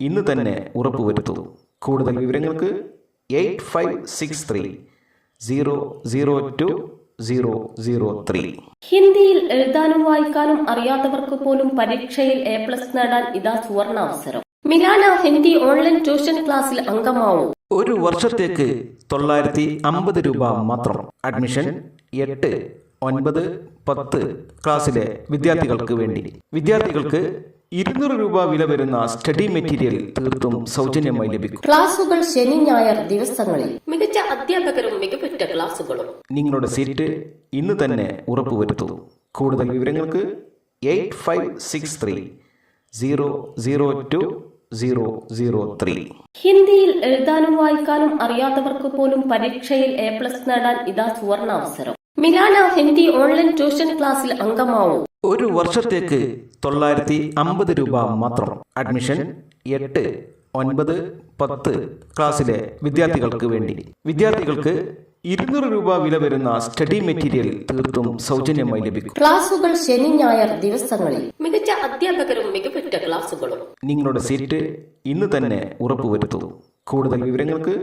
ഇന്ന് തന്നെ ഉറപ്പുവരുത്തൂ. കൂടുതൽ വിവരങ്ങൾക്ക് 8563-002-003. ഹിന്ദിയിൽ എഴുതാനും വായിക്കാനും അറിയാത്തവർക്ക് പോലും പരീക്ഷയിൽ A+ നേടാൻ ഇതാ സുവർണാവസരം. മിലാന ഹിന്ദി ഓൺലൈൻ ട്യൂഷൻ ക്ലാസ്സിൽ അംഗമാവൂ. ഒരു വർഷത്തേക്ക് 950 രൂപ മാത്രം. അഡ്മിഷൻ 8, 9, 10 ക്ലാസ്സിലെ വിദ്യാർത്ഥികൾക്ക് വേണ്ടി. വിദ്യാർത്ഥികൾക്ക് 200 രൂപ വില വരുന്ന സ്റ്റഡി മെറ്റീരിയൽ തീർത്തും സൗജന്യമായി ലഭിക്കും. ക്ലാസുകൾ ശനി ഞായർ ദിവസങ്ങളിൽ. മികച്ച അധ്യാപകരും മികവുറ്റ ക്ലാസുകളും. നിങ്ങളുടെ സീറ്റ് ഇന്ന് തന്നെ ഉറപ്പുവരുത്തൂ. കൂടുതൽ വിവരങ്ങൾക്ക് 8563-002-003. ഹിന്ദിയിൽ എഴുതാനും വായിക്കാനും അറിയാത്തവർക്ക് പോലും പരീക്ഷയിൽ A+ നേടാൻ ഇതാ സുവർണാവസരം. മിലാന ഹിന്ദി ഓൺലൈൻ ട്യൂഷൻ ക്ലാസ്സിൽ അംഗമാവൂ. ഒരു വർഷത്തേക്ക് 950 രൂപ മാത്രം. അഡ്മിഷൻ 8, 9, 10 ക്ലാസ്സിലെ വിദ്യാർത്ഥികൾക്ക് വേണ്ടി. വിദ്യാർത്ഥികൾക്ക് 200 രൂപ വില വരുന്ന സ്റ്റഡി മെറ്റീരിയൽ തീർത്തും സൗജന്യമായി ലഭിക്കും. ക്ലാസുകൾ ശനി ഞായർ ദിവസങ്ങളിൽ. മികച്ച അധ്യാപകരും മികവുറ്റ ക്ലാസുകളും. നിങ്ങളുടെ സീറ്റ് ഇന്ന് തന്നെ ഉറപ്പുവരുത്തൂ. കൂടുതൽ വിവരങ്ങൾക്ക്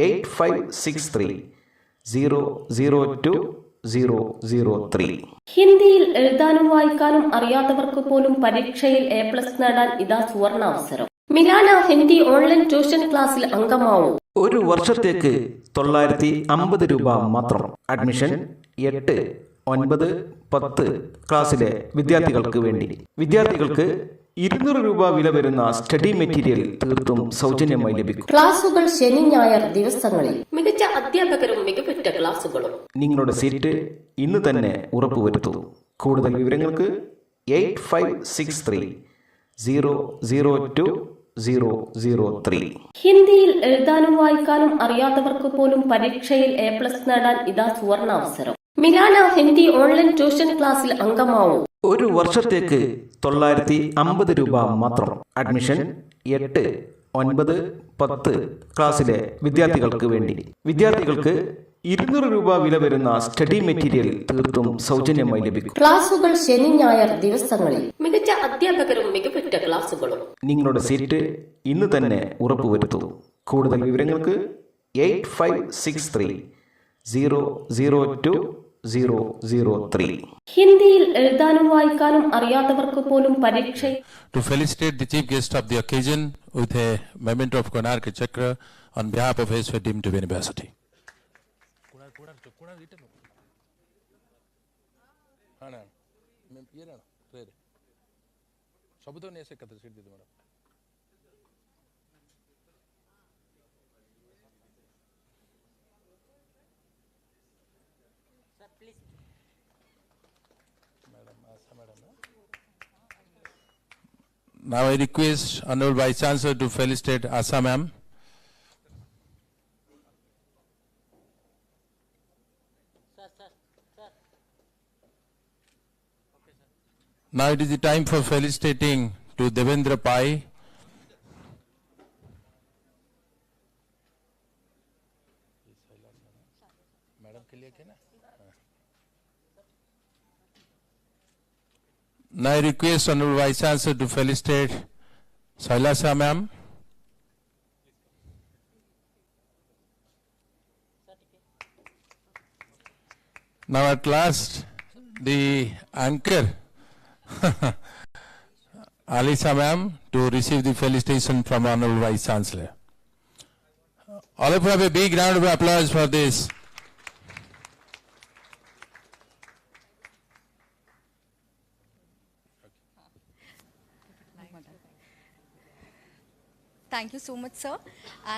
8563-002-003. ഹിന്ദിയിൽ എഴുതാനും വായിക്കാനും അറിയാത്തവർക്ക് പോലും പരീക്ഷയിൽ A+ നേടാൻ ഇതാ സുവർണാവസരം. മിലാന ഹിന്ദി ഓൺലൈൻ ട്യൂഷൻ ക്ലാസ്സിൽ അംഗമാവൂ. ഒരു വർഷത്തേക്ക് 950 രൂപ മാത്രം. അഡ്മിഷൻ 8, 9, 10 ക്ലാസ്സിലെ വിദ്യാർത്ഥികൾക്ക് വേണ്ടി. വിദ്യാർത്ഥികൾക്ക് 200 രൂപ വില വരുന്ന സ്റ്റഡി മെറ്റീരിയൽ തീർത്തും സൗജന്യമായി ലഭിക്കും. ക്ലാസുകൾ ശനി ഞായർ ദിവസങ്ങളിൽ. മികച്ച അധ്യാപകരും മികവുറ്റ ക്ലാസുകളും. നിങ്ങളുടെ സീറ്റ് ഇന്ന് തന്നെ ഉറപ്പുവരുത്തൂ. കൂടുതൽ വിവരങ്ങൾക്ക് 8563-002-003. ഹിന്ദിയിൽ എഴുതാനും വായിക്കാനും അറിയാത്തവർക്ക് പോലും പരീക്ഷയിൽ A+ നേടാൻ ഇതാ സുവർണാവസരം. മിലാന ഹിന്ദി ഓൺലൈൻ ട്യൂഷൻ ക്ലാസ്സിൽ അംഗമാവൂ. ഒരു വർഷത്തേക്ക് 950 രൂപ മാത്രം. അഡ്മിഷൻ 8, 9, 10 ക്ലാസ്സിലെ വിദ്യാർത്ഥികൾക്ക് വേണ്ടി. വിദ്യാർത്ഥികൾക്ക് 200 രൂപ വില വരുന്ന സ്റ്റഡി മെറ്റീരിയൽ തീർത്തും സൗജന്യമായി ലഭിക്കും. ക്ലാസുകൾ ശനി ഞായർ ദിവസങ്ങളിൽ. മികച്ച അധ്യാപകരും മികവുറ്റ ക്ലാസുകളും. നിങ്ങളുടെ സീറ്റ് ഇന്ന് തന്നെ ഉറപ്പുവരുത്തൂ. കൂടുതൽ വിവരങ്ങൾക്ക് 8563-002-003. ഹിന്ദിയിൽ എഴുതാനും വായിക്കാനും അറിയാത്തവർക്ക് പോലും പരീക്ഷ. To felicitate the chief guest of the occasion with a memento of Konark Chakra on behalf of his deemed to be university. Now I request Honorable Vice Chancellor to felicitate Asa ma'am. Now it is the time for felicitating to Devendra Pai. Now I request Honorable Vice Chancellor to felicitate Sailasa ma'am. Now at last the anchor Alisa ma'am to receive the felicitation from Honorable Vice Chancellor. All of you have a big round of applause for this. Thank you so much, sir.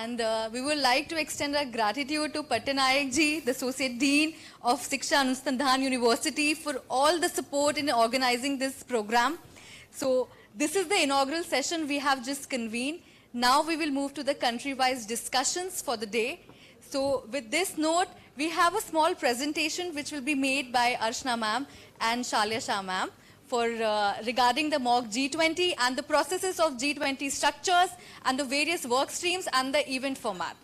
And we would like to extend our gratitude to Pattanayak ji, the Associate Dean of Shiksha Anusandhan University, for all the support in organizing this program. So this is the inaugural session we have just convened. Now we will move to the country-wise discussions for the day. So with this note, we have a small presentation which will be made by Arshna ma'am and Shalya Shah ma'am for regarding the mock G20 and the processes of G20 structures and the various work streams and the event format.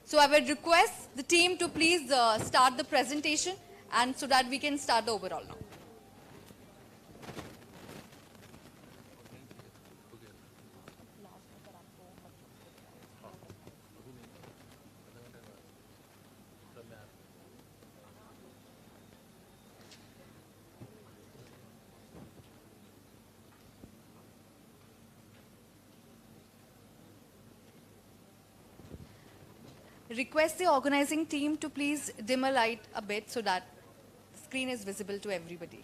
So I would request the team to please start the presentation and so that we can start the overall now. request the organizing team to please dim a light a bit so that the screen is visible to everybody.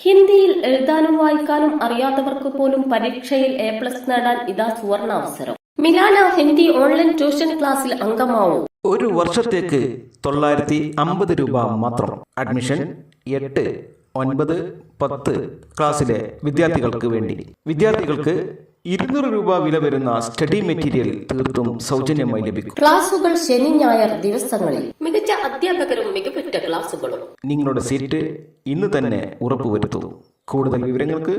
ഹിന്ദിയിൽ എഴുതാനും വായിക്കാനും അറിയാത്തവർക്ക് പോലും പരീക്ഷയിൽ A+ നേടാൻ ഇതാ സുവർണാവസരം. Milana Hindi online tuition ക്ലാസ്സിൽ അംഗമാവൂ. ഒരു വർഷത്തേക്ക് 950 രൂപ മാത്രം. അഡ്മിഷൻ 8, 9, 10 ക്ലാസ്സിലെ വിദ്യാർത്ഥികൾക്ക് വേണ്ടി. വിദ്യാർത്ഥികൾക്ക് 200 രൂപ വില വരുന്ന സ്റ്റഡി മെറ്റീരിയൽ തീർത്തും സൗജന്യമായി ലഭിക്കും. ക്ലാസുകൾ ശനി ഞായർ ദിവസങ്ങളിൽ. മികച്ച അധ്യാപകരും മികവുറ്റ ക്ലാസുകളും. നിങ്ങളുടെ സീറ്റ് ഇന്ന് തന്നെ ഉറപ്പുവരുത്തൂ. കൂടുതൽ വിവരങ്ങൾക്ക്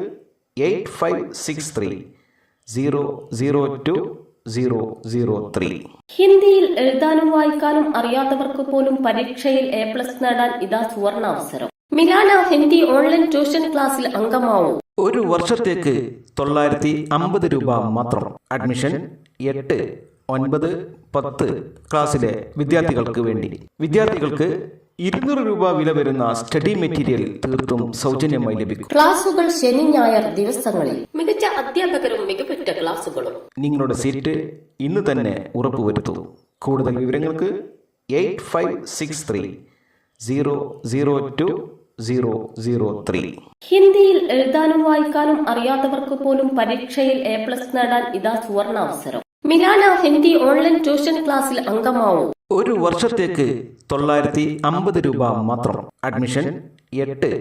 8563 002 003. ഹിന്ദിയിൽ എഴുതാനും വായിക്കാനും അറിയാത്തവർക്ക് പോലും പരീക്ഷയിൽ A+ നേടാൻ ഇതാ സുവർണാവസരം. മിലാന ഹിന്ദി ഓൺലൈൻ ട്യൂഷൻ ക്ലാസ്സിൽ അംഗമാവൂ. ഒരു വർഷത്തേക്ക് 950 രൂപ മാത്രം. അഡ്മിഷൻ 8, 9, 10 ക്ലാസ്സിലെ വിദ്യാർത്ഥികൾക്ക് വേണ്ടി. വിദ്യാർത്ഥികൾക്ക് 200 രൂപ വില വരുന്ന സ്റ്റഡി മെറ്റീരിയൽ തീർത്തും സൗജന്യമായി ലഭിക്കും. ക്ലാസുകൾ ശനി ഞായർ ദിവസങ്ങളിൽ. മികച്ച അധ്യാപകരും മികവുറ്റ ക്ലാസുകളും. നിങ്ങളുടെ സീറ്റ് ഇന്ന് തന്നെ ഉറപ്പുവരുത്തൂ. കൂടുതൽ വിവരങ്ങൾക്ക് 8563 002 003. ഹിന്ദിയിൽ എഴുതാനും വായിക്കാനും അറിയാത്തവർക്ക് പോലും പരീക്ഷയിൽ A+ നേടാൻ ഇതാ സുവർണാവസരം. മിലാന ഹിന്ദി ഓൺലൈൻ ട്യൂഷൻ ക്ലാസ്സിൽ അംഗമാവൂ. ഒരു വർഷത്തേക്ക് 950 രൂപ മാത്രം. അഡ്മിഷൻ 8,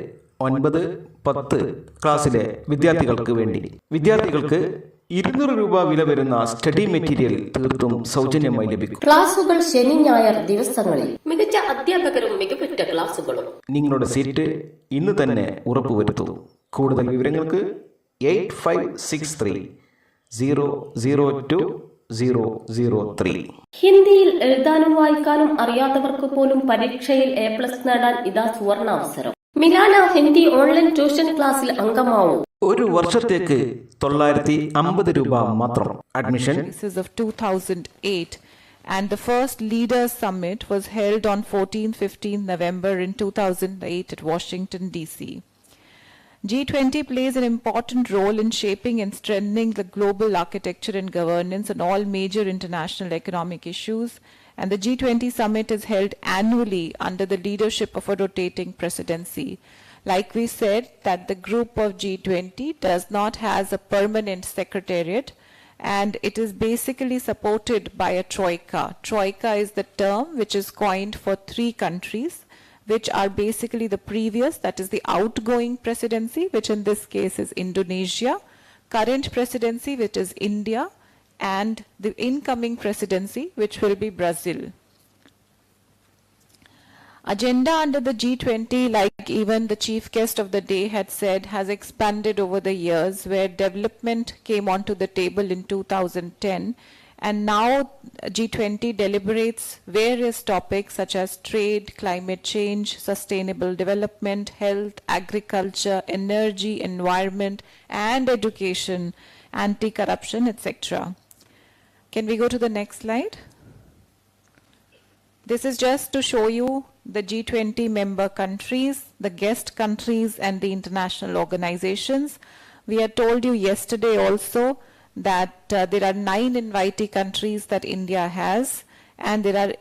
9, 10 ക്ലാസ്സിലെ വിദ്യാർത്ഥികൾക്ക് വേണ്ടി. വിദ്യാർത്ഥികൾക്ക് 200 രൂപ വില വരുന്ന സ്റ്റഡി മെറ്റീരിയൽ തീർത്തും സൗജന്യമായി ലഭിക്കും. ക്ലാസുകൾ ശനി ഞായർ ദിവസങ്ങളിൽ. മികച്ച അധ്യാപകരും മികവുറ്റ ക്ലാസുകളും. നിങ്ങളുടെ സീറ്റ് ഇന്ന് തന്നെ ഉറപ്പുവരുത്തൂ. കൂടുതൽ വിവരങ്ങൾക്ക് 8563 002 003. ഹിന്ദിയിൽ എഴുതാനും വായിക്കാനും അറിയാത്തവർക്ക് പോലും പരീക്ഷയിൽ A+ നേടാൻ ഇതാ സുവർണാവസരം. മിലാന ഹിന്ദി ഓൺലൈൻ ട്യൂഷൻ ക്ലാസ്സിൽ അംഗമാവൂ. ഒരു വർഷത്തേക്ക് 950 രൂപ മാത്രം. Admission of 2008 and the first Leaders Summit was held on 14-15 November in 2008 at Washington, D.C. G20 plays an important role in shaping and strengthening the global architecture and governance on all major international economic issues, and the G20 summit is held annually under the leadership of a rotating presidency. Like we said, that the group of G20 does not have a permanent secretariat, and it is basically supported by a troika. Troika is the term which is coined for 3 countries, which are basically the previous, that is the outgoing presidency, which in this case is Indonesia, current presidency, which is India, and the incoming presidency, which will be Brazil. Agenda under the G20, like even the chief guest of the day had said, has expanded over the years, where development came onto the table in 2010, and now G20 deliberates various topics such as trade, climate change, sustainable development, health, agriculture, energy, environment, and education, anti-corruption, etc. Can we go to the next slide? This is just to show you the G20 member countries, the guest countries, and the international organizations. We had told you yesterday also that there are 9 invitee countries that India has, and there are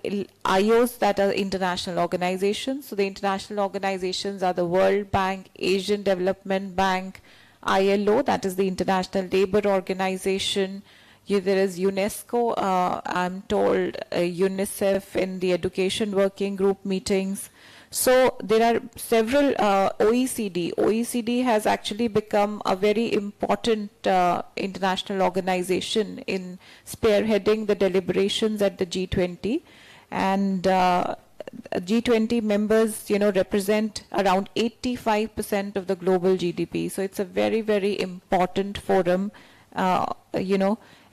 IOs that are international organizations. So the international organizations are the World Bank, Asian Development Bank, ILO, that is the International Labour Organization. There is UNESCO, I'm told UNICEF in the education working group meetings. So there are several OECD. OECD has actually become a very important international organization in spearheading the deliberations at the G20, and G20 members, represent around 85% of the global GDP. So it's a very, very important forum,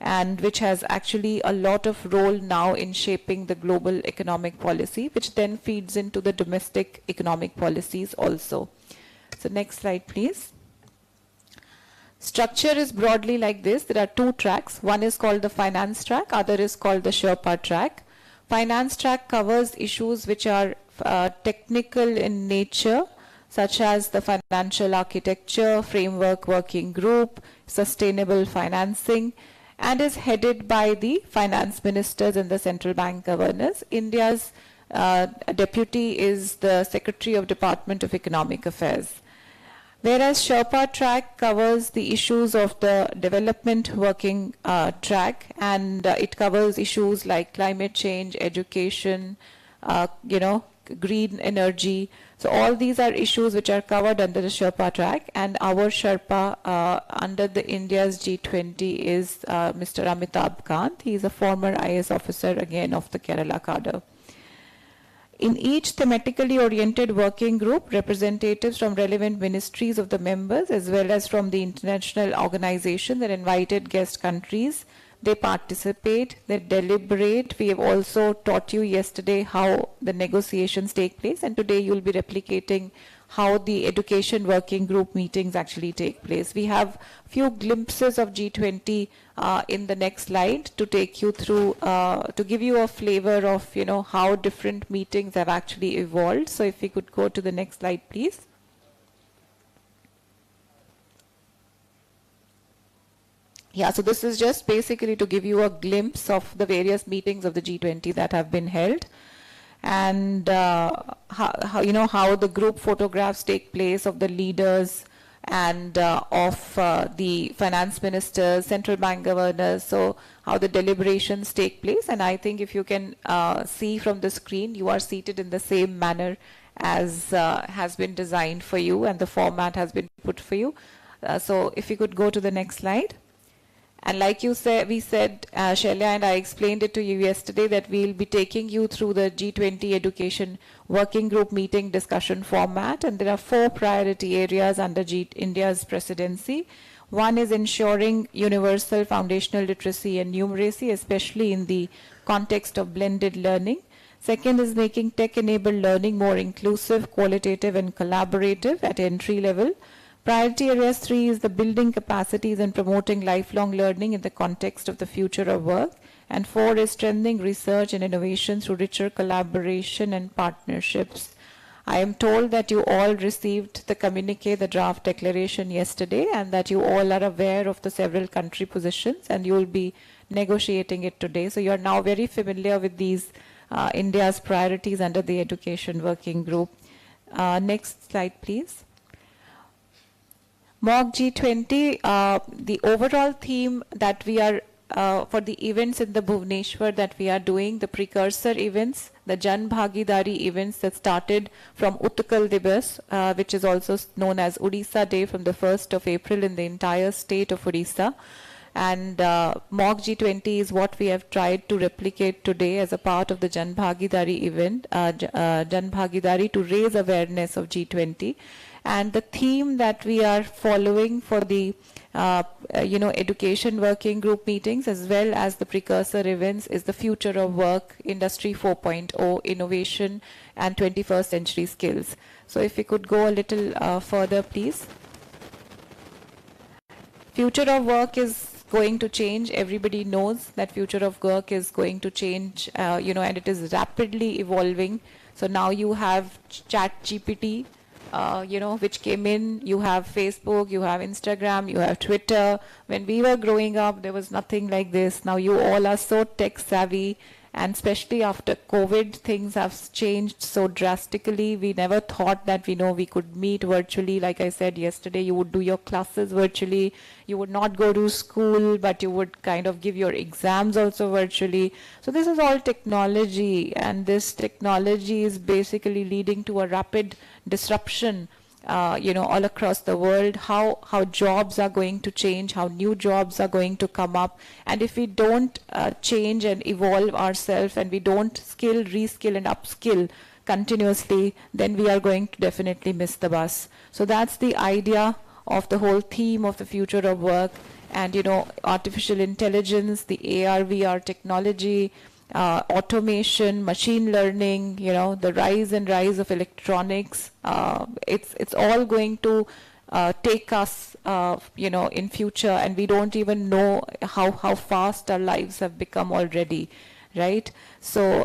and which has actually a lot of role now in shaping the global economic policy, which then feeds into the domestic economic policies also. So next slide, please. Structure is broadly like this. There are two tracks. One is called the finance track, other is called the Sherpa track. Finance track covers issues which are technical in nature, such as the financial architecture, framework working group, sustainable financing, and is headed by the finance ministers and the central bank governors. India's deputy is the Secretary of Department of Economic Affairs. Whereas Sherpa track covers the issues of the development working track, and it covers issues like climate change, education, green energy. So all these are issues which are covered under the Sherpa track, and our Sherpa under the India's G20 is Mr. Amitabh Kant. He is a former IAS officer again of the Kerala cadre. In each thematically oriented working group, representatives from relevant ministries of the members as well as from the international organizations and invited guest countries, they participate, they deliberate. We have also taught you yesterday how the negotiations take place, and today you will be replicating how the education working group meetings actually take place. We have few glimpses of G20 in the next slide to take you through, to give you a flavor of, how different meetings have actually evolved. So if we could go to the next slide, please. Yeah, so this is just basically to give you a glimpse of the various meetings of the G20 that have been held, and how the group photographs take place of the leaders and of the finance ministers, central bank governors, so how the deliberations take place. And I think if you can see from the screen, you are seated in the same manner as has been designed for you, and the format has been put for you. So if you could go to the next slide. And like you said, Shailya and I explained it to you yesterday, that we'll be taking you through the G20 education working group meeting discussion format. And there are 4 priority areas under India's presidency. One is ensuring universal foundational literacy and numeracy, especially in the context of blended learning. Second is making tech-enabled learning more inclusive, qualitative, and collaborative at entry level. Priority areas 3 is the building capacities and promoting lifelong learning in the context of the future of work. And 4 is strengthening research and innovation through richer collaboration and partnerships. I am told that you all received the communique, the draft declaration yesterday, and that you all are aware of the several country positions, and you will be negotiating it today. So you are now very familiar with these India's priorities under the education working group. Next slide, please. MOG G20, the overall theme that we are, for the events in the Bhubaneswar that we are doing, the precursor events, the Jan Bhagidari events that started from Utkal Divas, which is also known as Odisha Day, from the 1st of April in the entire state of Odisha. And MOG G20 is what we have tried to replicate today as a part of the Jan Bhagidari event, Jan Bhagidari, to raise awareness of G20. And the theme that we are following for the education working group meetings as well as the precursor events is the future of work, Industry 4.0, innovation, and 21st century skills. So if we could go a little further, please. Future of work is going to change. Everybody knows that future of work is going to change, and it is rapidly evolving. So now you have ChatGPT, which came in. You have Facebook, you have Instagram, you have Twitter. When we were growing up, there was nothing like this. Now you all are so tech savvy, And especially after COVID, things have changed so drastically. We never thought that we could meet virtually. Like I said yesterday, you would do your classes virtually. You would not go to school, but you would kind of give your exams also virtually. So this is all technology, and this technology is basically leading to a rapid disruption all across the world, how jobs are going to change, how new jobs are going to come up. And if we don't change and evolve ourselves, and we don't skill, reskill and upskill continuously, then we are going to definitely miss the bus. So that's the idea of the whole theme of the future of work. And artificial intelligence, the AR, VR technology, automation, machine learning, the rise of electronics, it's all going to take us, in future, and we don't even know how fast our lives have become already, right? So,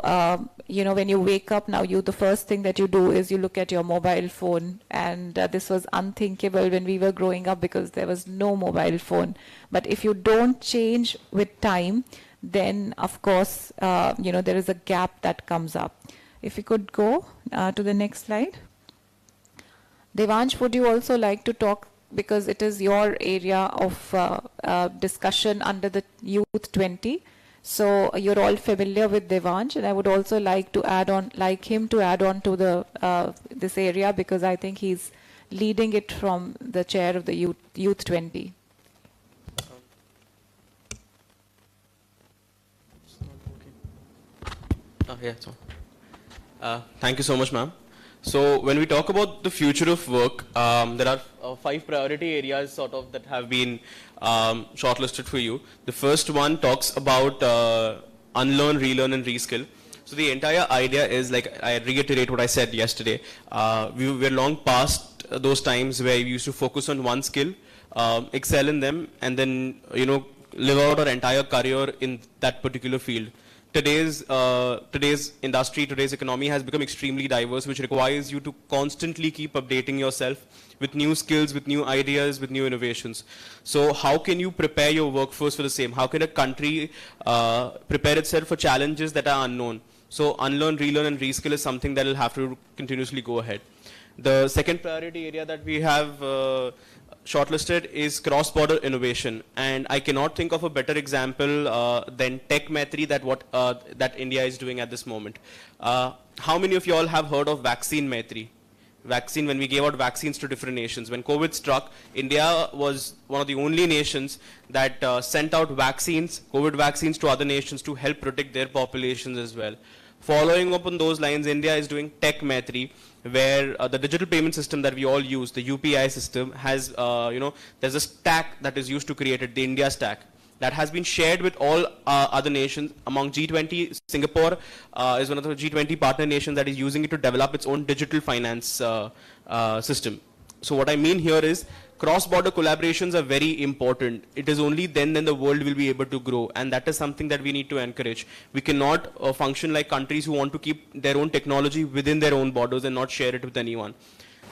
when you wake up now, the first thing that you do is you look at your mobile phone, and this was unthinkable when we were growing up because there was no mobile phone. But if you don't change with time, then of course, there is a gap that comes up. If you could go to the next slide. Devansh, would you also like to talk, because it is your area of discussion under the Youth 20. So you're all familiar with Devansh, and I would also like him to add on to the this area, because I think he's leading it from the chair of the Youth 20. Thank you so much, ma'am. So when we talk about the future of work, there are 5 priority areas sort of that have been shortlisted for you. The first one talks about unlearn, relearn and reskill. So the entire idea is, like I reiterate what I said yesterday, we're long past those times where we used to focus on one skill, excel in them, and then live out our entire career in that particular field. Today's industry, today's economy has become extremely diverse, which requires you to constantly keep updating yourself with new skills, with new ideas, with new innovations. So how can you prepare your workforce for the same? How can a country prepare itself for challenges that are unknown? So unlearn, relearn and reskill is something that will have to continuously go ahead. The second priority area that we have shortlisted is cross-border innovation, and I cannot think of a better example than Tech Maitri that India is doing at this moment. How many of you all have heard of Vaccine Maitri? Vaccine, when we gave out vaccines to different nations. When COVID struck, India was one of the only nations that sent out vaccines, COVID vaccines to other nations to help protect their populations as well. Following up on those lines, India is doing Tech Maitri, where the digital payment system that we all use, the UPI system, has, there's a stack that is used to create it, the India stack, that has been shared with all other nations. Among G20, Singapore is one of the G20 partner nations that is using it to develop its own digital finance system. So what I mean here is, cross-border collaborations are very important. It is only then the world will be able to grow, and that is something that we need to encourage. We cannot function like countries who want to keep their own technology within their own borders and not share it with anyone.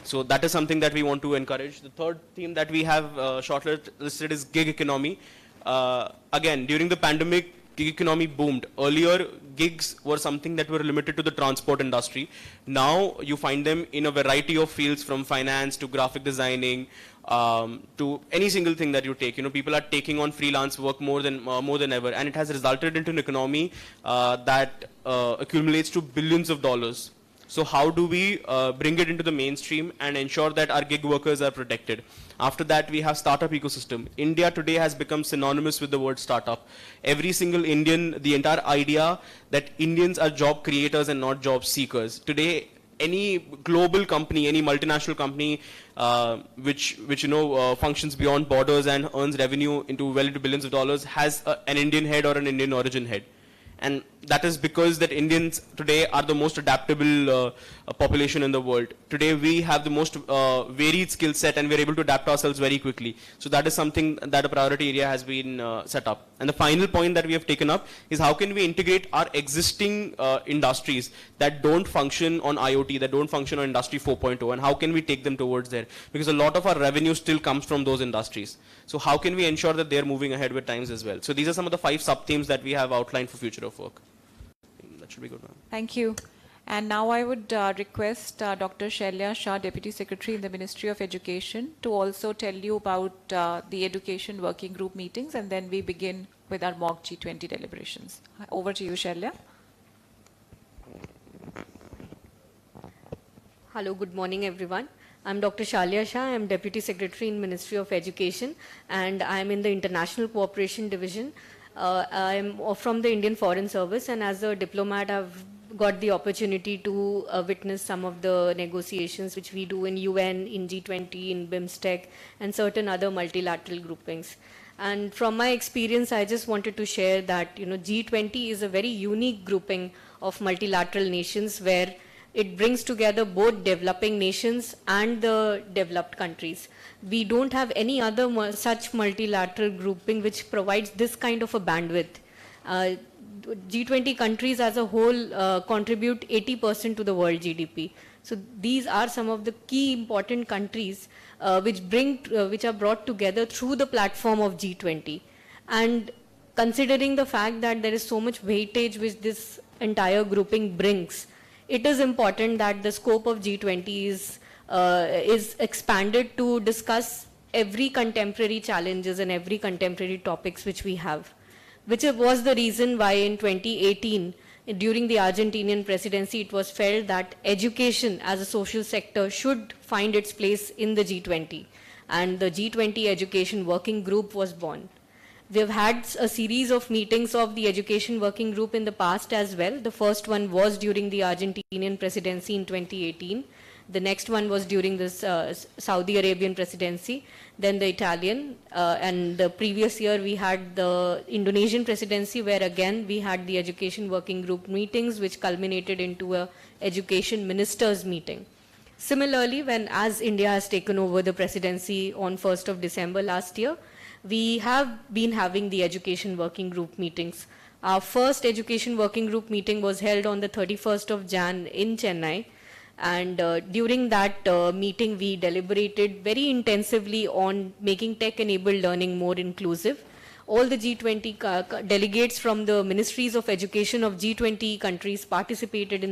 So that is something that we want to encourage. The third theme that we have shortlisted is gig economy. Again, during the pandemic, gig economy boomed. Earlier, gigs were something that were limited to the transport industry. Now, you find them in a variety of fields, from finance to graphic designing, to any single thing that you take. People are taking on freelance work more than ever, and it has resulted into an economy that accumulates to billions of dollars. So how do we bring it into the mainstream and ensure that our gig workers are protected? After that, we have startup ecosystem. India today has become synonymous with the word startup. Every single Indian, the entire idea that Indians are job creators and not job seekers. Today, any global company, any multinational company which functions beyond borders and earns revenue into billions of dollars has an Indian head or an Indian origin head. And that is because that Indians today are the most adaptable population in the world. Today we have the most varied skill set, and we're able to adapt ourselves very quickly. So that is something that a priority area has been set up. And the final point that we have taken up is how can we integrate our existing industries that don't function on IoT, that don't function on Industry 4.0, and how can we take them towards there? Because a lot of our revenue still comes from those industries. So how can we ensure that they're moving ahead with times as well? So these are some of the 5 sub-themes that we have outlined for future of work. should be good, ma'am. Thank you. And now I would request Dr. Shailya Shah, Deputy Secretary in the Ministry of Education, to also tell you about the education working group meetings, and then we begin with our mock G20 deliberations. Over to you, Shailya. Hello, good morning, everyone. I'm Dr. Shailya Shah. I'm Deputy Secretary in Ministry of Education, and I'm in the International Cooperation Division. I'm from the Indian Foreign Service, and as a diplomat, I've got the opportunity to witness some of the negotiations which we do in UN, in G20, in BIMSTEC, and certain other multilateral groupings. And from my experience, I just wanted to share that G20 is a very unique grouping of multilateral nations where it brings together both developing nations and the developed countries. We don't have any other such multilateral grouping which provides this kind of a bandwidth. G20 countries as a whole contribute 80% to the world GDP. So these are some of the key important countries which are brought together through the platform of G20. And considering the fact that there is so much weightage which this entire grouping brings, it is important that the scope of G20 is expanded to discuss every contemporary challenges and every contemporary topics which we have, which was the reason why in 2018, during the Argentinian presidency, it was felt that education as a social sector should find its place in the G20, and the G20 Education Working Group was born. We have had a series of meetings of the Education Working Group in the past as well. The first one was during the Argentinian presidency in 2018. The next one was during the Saudi Arabian presidency, then the Italian, and the previous year we had the Indonesian presidency, where again we had the Education Working Group meetings which culminated into a education ministers meeting. Similarly, as India has taken over the presidency on 1st of December last year, we have been having the Education Working Group meetings. Our first Education Working Group meeting was held on the 31st of Jan in Chennai. And during that meeting, we deliberated very intensively on making tech-enabled learning more inclusive. All the G20 delegates from the ministries of education of G20 countries participated in that.